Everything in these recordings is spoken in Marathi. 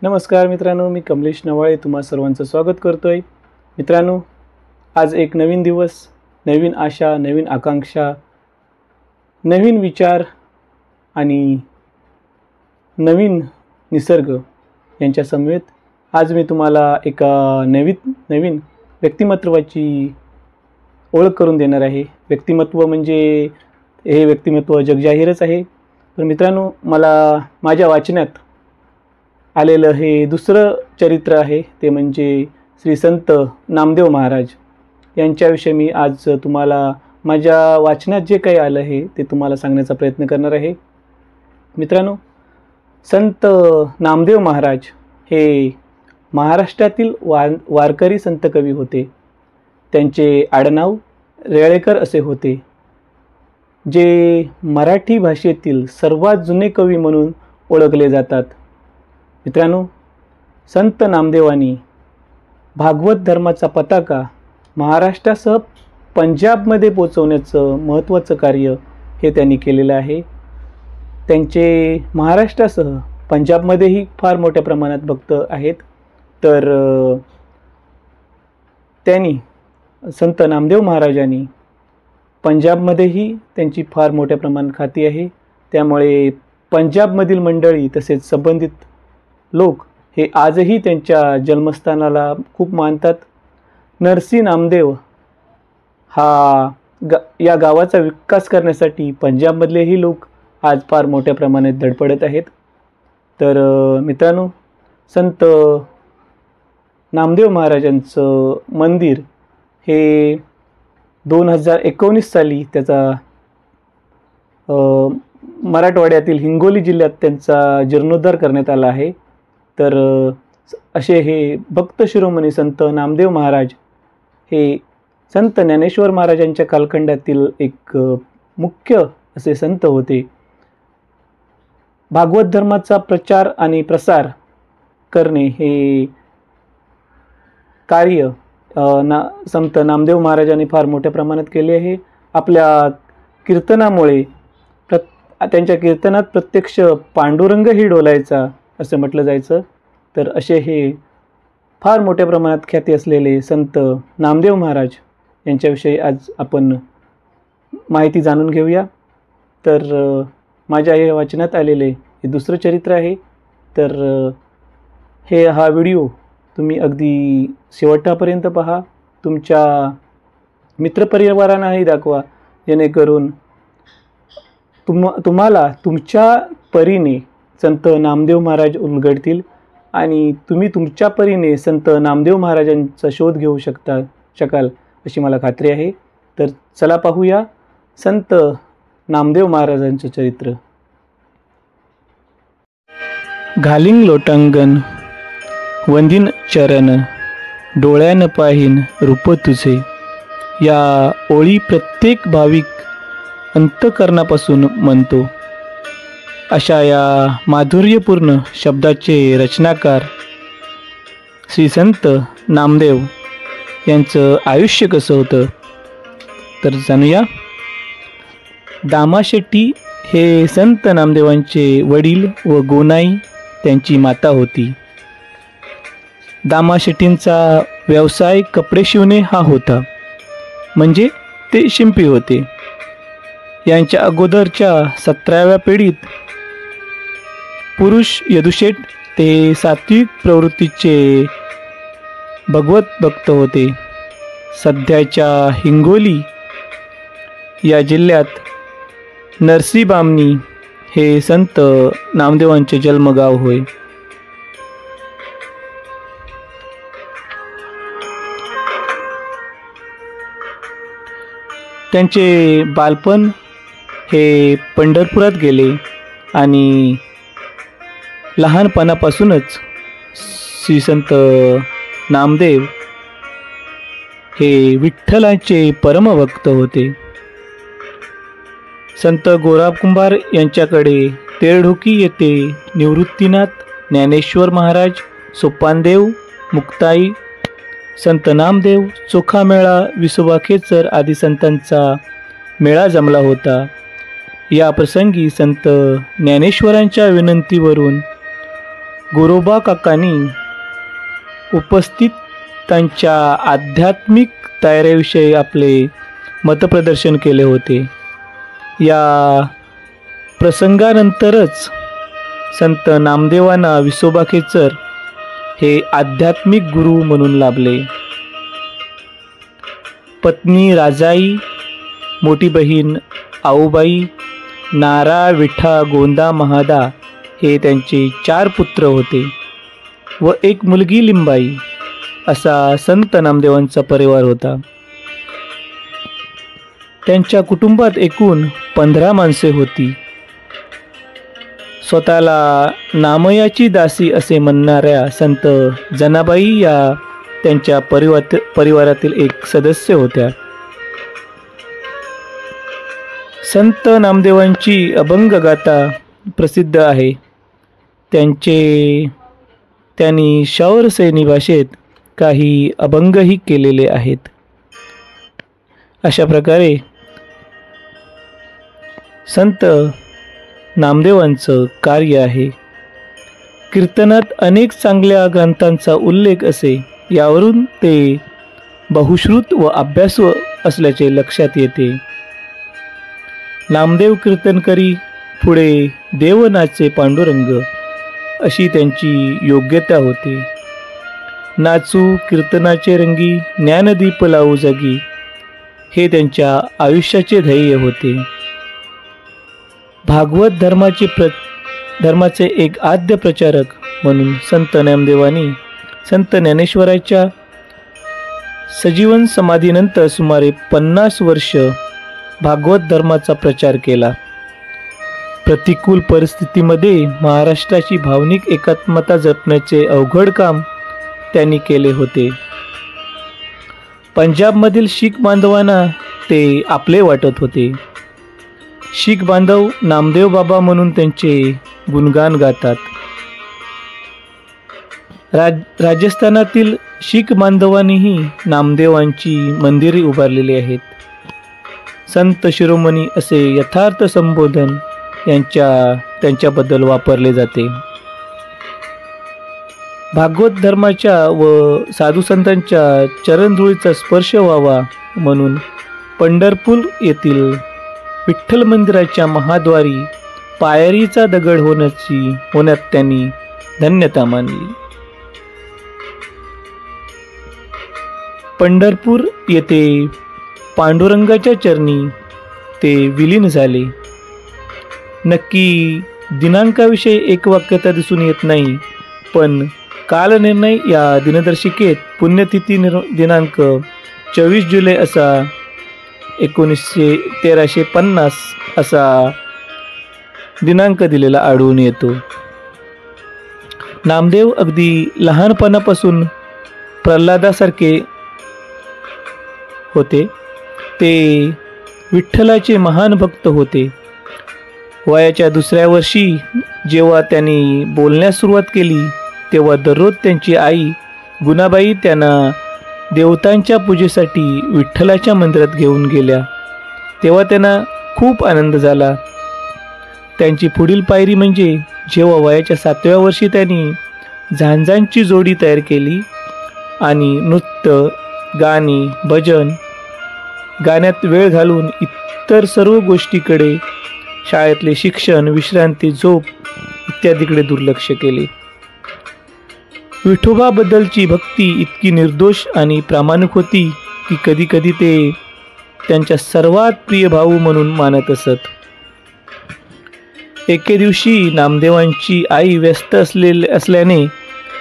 नमस्कार मित्रांनो, मी कमलेश नवाळे तुम्हा सर्वांचं स्वागत करतोय। मित्रांनो, आज एक नवीन दिवस, नवीन आशा, नवीन आकांक्षा, नवीन विचार आणि नवीन निसर्ग यांच्या समवेत आज मी तुम्हाला एका नवीन व्यक्तिमत्वाची ओळख करून देणार आहे। व्यक्तिमत्व म्हणजे हे व्यक्तिमत्व जगजाहीरच आहे। तर मित्रांनो, मला माझ्या वाचनात आलेलं हे दुसरं चरित्र आहे, ते म्हणजे श्री संत नामदेव महाराज यांच्याविषयी मी आज तुम्हाला माझ्या वाचनात जे काही आलं आहे ते तुम्हाला सांगण्याचा प्रयत्न करणार आहे। मित्रांनो, संत नामदेव महाराज हे महाराष्ट्रातील वारकरी संत कवी होते। त्यांचे आडनाव रेळेकर असे होते, जे मराठी भाषेतील सर्वात जुने कवी म्हणून ओळखले जातात। मित्रांनो, संत नामदेवांनी भागवत धर्माचा पताका महाराष्ट्रासह पंजाबमध्ये पोचवण्याचं महत्त्वाचं कार्य हे त्यांनी केलेलं आहे। त्यांचे महाराष्ट्रासह पंजाबमध्येही फार मोठ्या प्रमाणात भक्त आहेत। तर त्यांनी संत नामदेव महाराजांनी पंजाबमध्येही त्यांची फार मोठ्या प्रमाणात ख्याती आहे। त्यामुळे पंजाबमधील मंडळी तसेच संबंधित लोक हे आजही त्यांच्या जन्मस्थानाला खूप मानतात। नरसी नामदेव या गावाचा विकास करण्यासाठी पंजाबमधलेही लोक आज फार मोठ्या प्रमाणात धडपडत आहेत। तर मित्रांनो, संत नामदेव महाराजांचं मंदिर हे 2019 साली त्याचा मराठवाड्यातील हिंगोली जिल्ह्यात त्यांचा जीर्णोद्धार करण्यात आला आहे। तर असे हे भक्त शिरोमणी संत नामदेव महाराज हे संत ज्ञानेश्वर महाराजांच्या कालखंडातील एक मुख्य असे संत होते। भागवत धर्माचा प्रचार आणि प्रसार करणे हे कार्य संत नामदेव महाराजांनी फार मोठ्या प्रमाणात केले आहे। आपल्या कीर्तनामुळे त्यांच्या कीर्तनात प्रत्यक्ष पांडुरंगही डोलायचा असं म्हटलं जायचं। तर असे हे फार मोठ्या प्रमाणात ख्याती असलेले संत नामदेव महाराज यांच्याविषयी आज आपण माहिती जाणून घेऊया। तर माझ्या हे वाचनात आलेले हे दुसरं चरित्र आहे। तर हा व्हिडिओ तुम्ही अगदी शेवटापर्यंत पहा, तुमच्या मित्रपरिवारांनाही दाखवा, जेणेकरून तुम्हाला तुमच्या परीने संत नामदेव महाराज उलगडतील आणि तुम्ही तुमच्या परीने संत नामदेव महाराजांचा शोध घेऊ शकाल अशी मला खात्री आहे। तर चला पाहूया संत नामदेव महाराजांचं चरित्र। घालिंग लोटांगण वंदिन चरण, डोळ्यान पाहीन रूप तुझे, या ओळी प्रत्येक भाविक अंतःकरणापासून म्हणतो। अशा या माधुर्यपूर्ण शब्दाचे रचनाकार श्री संत नामदेव यांचं आयुष्य कसं होतं तर जाणूया। दामा शेट्टी हे संत नामदेवांचे वडील व गोनाई त्यांची माता होती। दामा शेट्टींचा व्यवसाय कपडे शिवणे हा होता, म्हणजे ते शिंपी होते। यांच्या अगोदरच्या 17व्या पिढीत पुरुष यदुशेठ ते सात्विक प्रवृत्तीचे भगवत भक्त होते। सध्याच्या हिंगोली या जिल्ह्यात नरसीबामणी हे संत नामदेवांचे जन्मगाव होय। त्यांचे बालपण हे पंढरपुरात गेले आणि लहानपणापासूनच श्री संत नामदेव हे विठ्ठलाचे परमभक्त होते। संत गोरा कुंभार यांच्याकडे तेरढोकी येथे निवृत्तीनाथ, ज्ञानेश्वर महाराज, सोपानदेव, मुक्ताई, संत नामदेव, चोखामेळा, विसोबा खेचर आदी संतांचा मेळा जमला होता। या प्रसंगी संत ज्ञानेश्वरांच्या विनंतीवरून गोरोबा काकांनी उपस्थितांच्या आध्यात्मिक तयारीविषयी आपले मतप्रदर्शन केले होते. या प्रसंगानंतरच संत नामदेवांना विसोबा खेचर हे आध्यात्मिक गुरु म्हणून लाभले. पत्नी राजाई, मोठी बहीण आऊबाई, नारा, विठा, गोंदा, महादा हे त्यांचे 4 पुत्र होते व एक मुलगी लिंबाई. असा संत नामदेवांचा परिवार होता. त्यांच्या कुटुंबात एकूण 15 माणसे होती. स्वतःला नामयाची दासी असे म्हणणाऱ्या संत जनाबाई या त्यांच्या परिवारातील एक सदस्य होत्या. संत नामदेवांची अभंग गाथा प्रसिद्ध आहे. त्यांनी शौरसेनी भाषेत काही अभंगही केलेले आहेत. अशा प्रकारे संत नामदेवांचं कार्य आहे. कीर्तनात अनेक चांगल्या ग्रंथांचा उल्लेख असे, यावरून ते बहुश्रुत व अभ्यासू असल्याचे लक्षात येते. नामदेव कीर्तन करी, पुढे देव नाचे पांडुरंग, अशी त्यांची योग्यता होती. नाचू कीर्तनाचे रंगी, ज्ञानदीप लावू जागी, हे त्यांच्या आयुष्याचे ध्येय होते. भागवत धर्माचे एक आद्य प्रचारक म्हणून संत नामदेवांनी संत ज्ञानेश्वराच्या सजीवन समाधीनंतर सुमारे 50 वर्ष भागवत धर्माचा प्रचार केला. प्रतिकूल परिस्थितीमध्ये महाराष्ट्राची भावनिक एकात्मता जपण्याचे अवघड काम त्यांनी केले होते. पंजाबमधील शीख बांधवांना ते आपले वाटत होते. शीख बांधव नामदेव बाबा म्हणून त्यांचे गुणगान गातात. राजस्थानातील शीख बांधवांनीही नामदेवांची मंदिरे उभारलेली आहेत. संत शिरोमणी असे यथार्थ संबोधन त्यांच्याबद्दल वापरले जाते. भागवत धर्माच्या व साधू संतांच्या चरणधुळीचा स्पर्श व्हावा म्हणून पंढरपूर येथील विठ्ठल मंदिराच्या महाद्वारी पायरीचा दगड होण्यात त्यांनी धन्यता मानली. पंढरपूर येथे पांडुरंगाच्या चरणी ते विलीन झाले. नक्की दिनांकाविषयी एकवाक्यता दिसून येत नाही, पण कालनिर्णय या दिनदर्शिकेत पुण्यतिथी दिनांक 24 जुलै असा 1350 असा दिनांक दिलेला आढळून येतो. नामदेव अगदी लहानपणापासून प्रल्हादासारखे होते. ते विठ्ठलाचे महान भक्त होते. वयाच्या 2ऱ्या वर्षी जेव्हा त्यांनी बोलण्यास सुरुवात केली, तेव्हा दररोज त्यांची आई गुणाबाई त्यांना देवतांच्या पूजेसाठी विठ्ठलाच्या मंदिरात घेऊन गेल्या. तेव्हा त्यांना खूप आनंद झाला. त्यांची पुढील पायरी म्हणजे जेव्हा वयाच्या 7व्या वर्षी त्यांनी झांजांची जोडी तयार केली आणि नृत्य, गाणी, भजन गाण्यात वेळ घालून इतर सर्व गोष्टीकडे, शाळेतले शिक्षण, विश्रांती, झोप इत्यादीकडे दुर्लक्ष केले. विठोबाबद्दलची भक्ती इतकी निर्दोष आणि प्रामाणिक होती की कधीकधी ते त्यांच्या सर्वात प्रिय भाऊ म्हणून मानत असत. एके दिवशी नामदेवांची आई व्यस्त असल्याने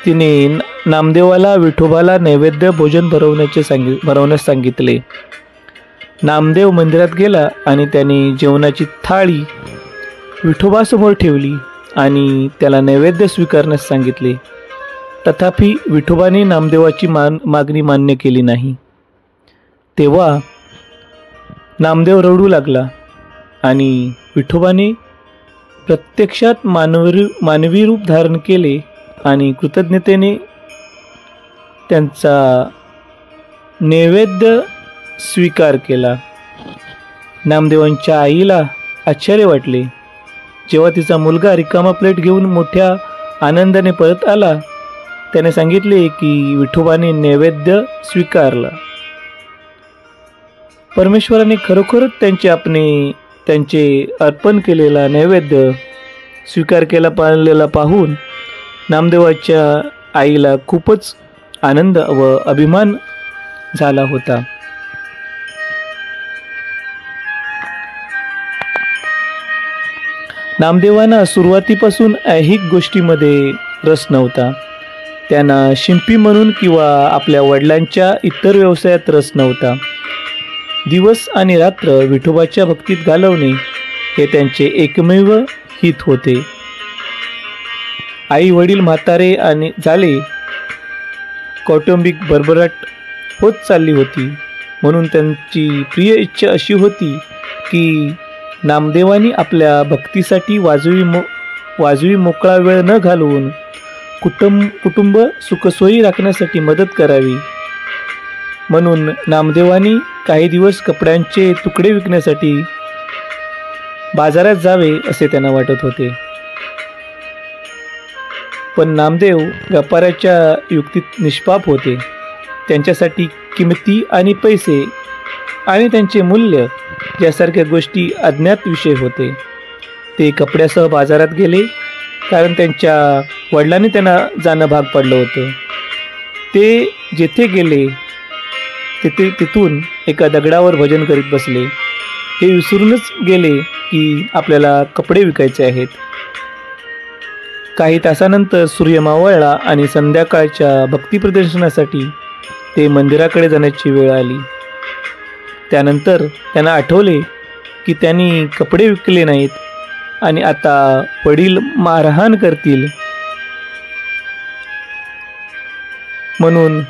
तिने नामदेवाला विठोबाला नैवेद्य भोजन भरवण्यास सांगितले. नामदेव मंदिरात गेला आणि त्याने जेवणाची थाळी विठोबासमोर ठेवली आणि त्याला नैवेद्य स्वीकारण्यास सांगितले. तथापि विठोबाने नामदेवाची मागणी मान्य केली नाही. तेव्हा नामदेव रडू लागला आणि विठोबाने प्रत्यक्षात मानवी रूप धारण केले आणि कृतज्ञतेने त्यांचा नैवेद्य स्वीकार केला. नामदेवांच्या आईला आश्चर्य वाटले. जेव्हा तिचा मुलगा रिकामा प्लेट घेऊन मोठ्या आनंदाने परत आला त्याने सांगितले की विठोबाने नैवेद्य स्वीकारला. परमेश्वराने खरोखरच त्यांचे अर्पण केलेला नैवेद्य स्वीकार केलेला पाहून नामदेवाच्या आईला खूपच आनंद व अभिमान झाला होता. नामदेवांना सुरुवातीपासून ऐहिक गोष्टीमध्ये रस नव्हता. त्यांना शिंपी म्हणून किंवा आपल्या वडिलांच्या इतर व्यवसायात रस नव्हता. दिवस आणि रात्र विठोबाच्या भक्तीत घालवणे हे त्यांचे एकमेव हित होते. आई वडील म्हातारे आणि झाले, कौटुंबिक भरभराट होत चालली होती, म्हणून त्यांची प्रिय इच्छा अशी होती की नामदेवांनी आपल्या भक्तीसाठी वाजवी मोकळा वेळ न घालवून कुटुंब सुखसोयी राखण्यासाठी मदत करावी. म्हणून नामदेवांनी काही दिवस कपड्यांचे तुकडे विकण्यासाठी बाजारात जावे असे त्यांना वाटत होते. पण नामदेव व्यापाराच्या युक्तीत निष्पाप होते. त्यांच्यासाठी किंमती आणि पैसे आणि त्यांचे मूल्य यासारख्या गोष्टी अज्ञात विषय होते. ते कपड्यासह बाजारात गेले कारण त्यांच्या वडिलांनी त्यांना जाणं भाग पडलं होतं. ते जेथे गेले तिथून एका दगडावर भजन करीत बसले. हे विसरूनच गेले की आपल्याला कपडे विकायचे आहेत. काही तासानंतर सूर्य मावळला आणि संध्याकाळच्या भक्ती प्रदर्शनासाठी ते मंदिराकडे जाण्याची वेळ आली. त्यानंतर त्यांना आठवले की त्यांनी कपडे विकले नाहीत आणि आता वडील मारहाण करतील, म्हणून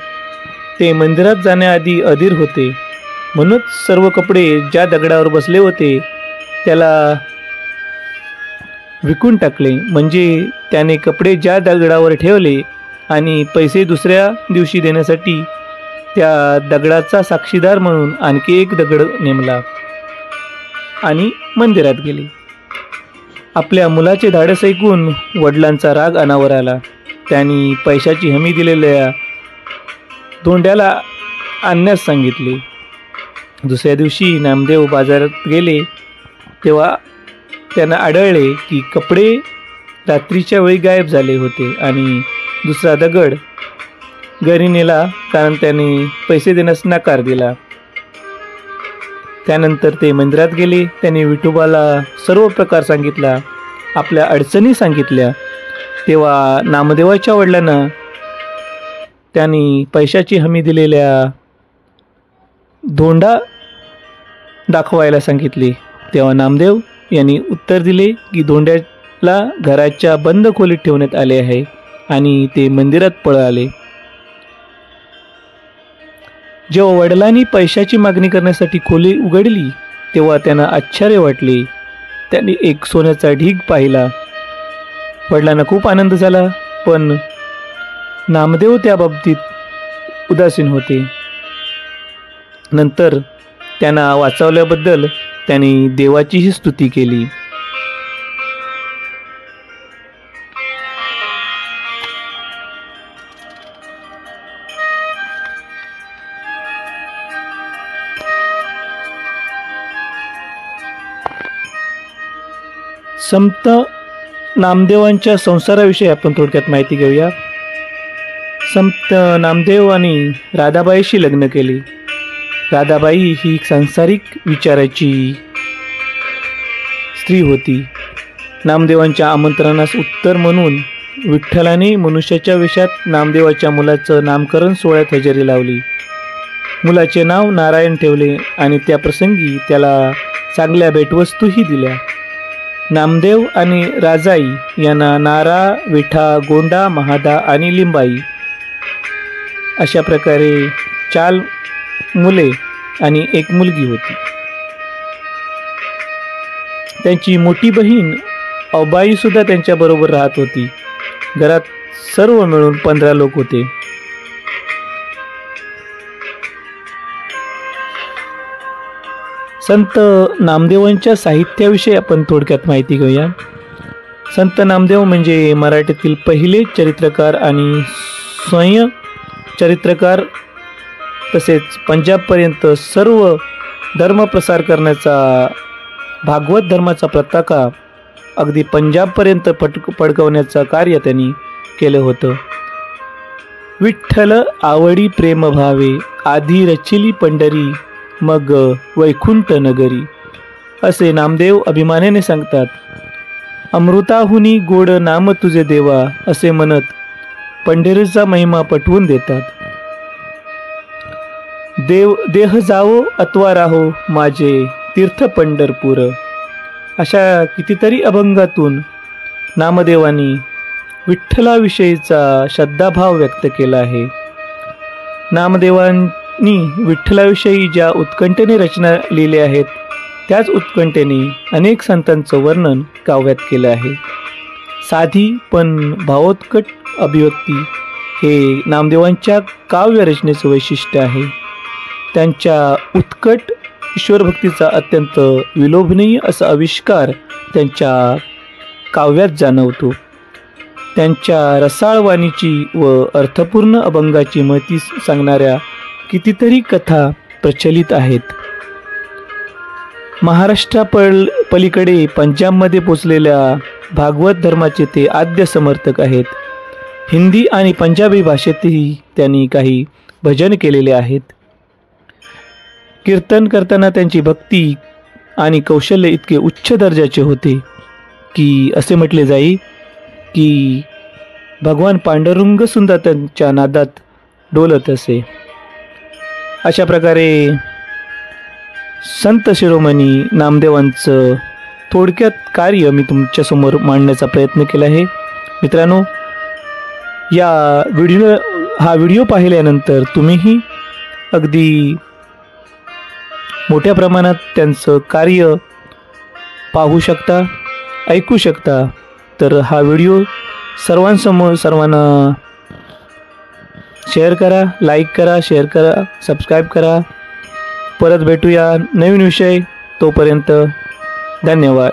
ते मंदिरात जाण्याआधी अधीर होते. म्हणूनच सर्व कपडे ज्या दगडावर बसले होते त्याला विकून टाकले. म्हणजे त्याने कपडे ज्या दगडावर ठेवले आणि पैसे दुसऱ्या दिवशी देण्यासाठी त्या दगडाचा साक्षीदार म्हणून आणखी एक दगड नेमला आणि मंदिरात गेले. आपल्या मुलाचे धाडस ऐकून वडिलांचा राग अनावर आला. त्यांनी पैशाची हमी दिलेल्या धोंड्याला आणण्यास सांगितले. दुसऱ्या दिवशी नामदेव बाजारात गेले तेव्हा त्यांना आढळले की कपडे रात्रीच्या वेळी गायब झाले होते आणि दुसरा दगड घरी नेला कारण त्याने पैसे देण्यास नकार दिला. त्यानंतर ते मंदिरात गेले. त्यांनी विठोबाला सर्व प्रकार सांगितला, आपल्या अडचणी सांगितल्या. तेव्हा नामदेवाच्या वडिलांना त्यांनी पैशाची हमी दिलेल्या धोंडा दाखवायला सांगितले. तेव्हा नामदेव यांनी उत्तर दिले की धोंड्याला घराच्या बंद खोलीत ठेवण्यात आले आहे आणि ते मंदिरात पळाले. जेव्हा वडिलांनी पैशाची मागणी करण्यासाठी खोली उघडली तेव्हा त्यांना आश्चर्य वाटले. त्यांनी एक सोन्याचा ढीग पाहिला. वडिलांना खूप आनंद झाला, पण नामदेव त्या बाबतीत उदासीन होते. नंतर त्यांना वाचवल्याबद्दल त्यांनी देवाचीही स्तुती केली. संत नामदेवांच्या संसाराविषयी आपण थोडक्यात माहिती घेऊया. संत नामदेव आणि राधाबाईशी लग्न केले. राधाबाई ही सांसारिक विचाराची स्त्री होती. नामदेवांच्या आमंत्रणास उत्तर म्हणून विठ्ठलाने मनुष्याच्या वेशात नामदेवाच्या मुलाचं नामकरण सोहळ्यात हजेरी लावली. मुलाचे नाव नारायण ठेवले आणि त्या प्रसंगी त्याला चांगल्या भेटवस्तूही दिल्या. नामदेव आणि राजाई यांना नारा, विठा, गोंडा, महादा आणि लिंबाई अशा प्रकारे 4 मुले आणि 1 मुलगी होती. त्यांची मोठी बहीण औबाई सुद्धा त्यांच्याबरोबर राहत होती. घरात सर्व मिळून 15 लोक होते. संत नामदेवांच्या साहित्याविषयी आपण थोडक्यात माहिती घेऊया. संत नामदेव म्हणजे मराठीतील पहिले चरित्रकार आणि चरित्रकार, तसेच पंजाबपर्यंत सर्व धर्म प्रसार करण्याचा, भागवत धर्माचा पताका अगदी पंजाबपर्यंत पडकवण्याचं कार्य त्यांनी केलं होतं. विठ्ठल आवडी प्रेम भावे, आधी रचिली पंढरी, मग वैकुंठ नगरी, असे नामदेव अभिमानाने सांगतात. अमृताहुनी गोड नाम तुझे देवा, असे म्हणत पंढरीचा महिमा पटवून देतात. देह जावो अथवा राहो माझे तीर्थ पंढरपूर, अशा कितीतरी अभंगातून नामदेवांनी विठ्ठलाविषयीचा श्रद्धाभाव व्यक्त केला आहे. नामदेवांनी विठ्ठलाविषयी ज्या उत्कंठेने रचना लिहिल्या आहेत, त्याच उत्कंठेने अनेक संतांचं वर्णन काव्यात केलं आहे. साधी पण भावोत्कट अभिव्यक्ती हे नामदेवांच्या काव्यरचनेचं वैशिष्ट्य आहे. त्यांच्या उत्कट ईश्वरभक्तीचा अत्यंत विलोभनीय असा आविष्कार त्यांच्या काव्यात जाणवतो. त्यांच्या रसाळ वाणीची व अर्थपूर्ण अभंगाची महती सांगणाऱ्या कितीतरी कथा प्रचलित आहेत. पलीकडे पंजाबमध्ये पोचलेल्या भागवत धर्माचे ते आद्य समर्थक आहेत. हिंदी आणि पंजाबी भाषेतही त्यांनी काही भजन केलेले आहेत. कीर्तन करताना त्यांची भक्ती आणि कौशल्य इतके उच्च दर्जाचे होते की असे म्हटले जाई की भगवान पांडुरंग सुद्धा त्यांच्या नादात डोलत असे. अशा प्रकारे संत शिरोमणी नामदेवांचं थोडक्यात कार्य मी तुमच्यासमोर मांडण्याचा प्रयत्न केला आहे. मित्रांनो, हा व्हिडिओ पाहिल्यानंतर तुम्हीही अगदी मोठ्या प्रमाणात त्यांचं कार्य पाहू शकता, ऐकू शकता. तर हा व्हिडिओ सर्वांना शेअर करा, लाईक करा, शेअर करा, सबस्क्राईब करा. परत भेटूया नवीन विषय. तोपर्यंत धन्यवाद.